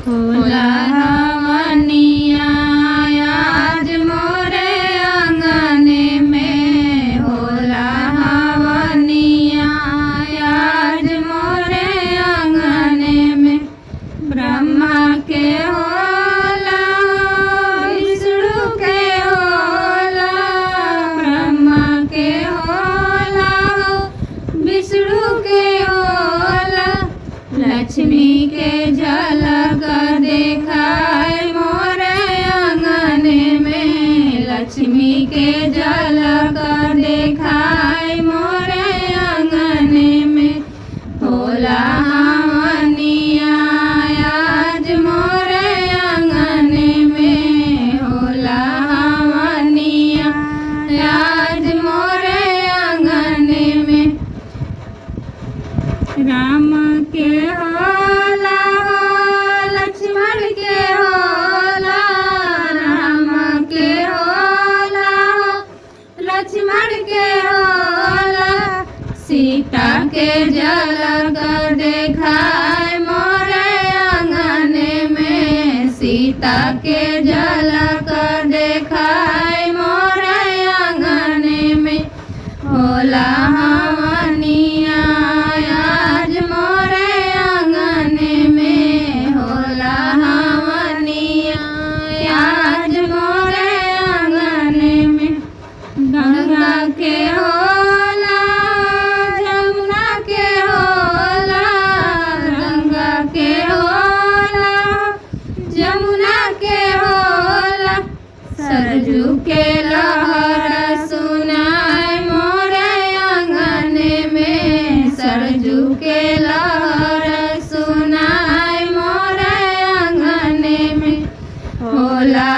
होला हवनिया आज मोरे आंगने में, होला हवनिया आज मोरे आंगने में। ब्रह्मा के होला विष्णु के होला, ब्रह्मा के होला विष्णु के होला। लक्ष्मी के झलक देखाए मोरे आंगने में, लक्ष्मी के झलक देखाए मोरे आंगने में। होला हवनिया आज मोरे आंगने में, होला हवनिया आज मोरे आंगने में। राम के होला लक्ष्मण के होला, राम के होला लक्ष्मण के होला। सीता के झलक देखाए मोरे आंगने में, सीता के झलक देखाए मोरे आंगने में। होला हवनिया आज मोरे आंगने में, होला हवनिया आज मोरे आंगने में। गंगा के होला जमुना के होला, गंगा के होला जमुना के होला। सरजू के लहर सुनाए मोरे आंगने में, सरजू के लहर सुनाए मोरे आंगने में। होला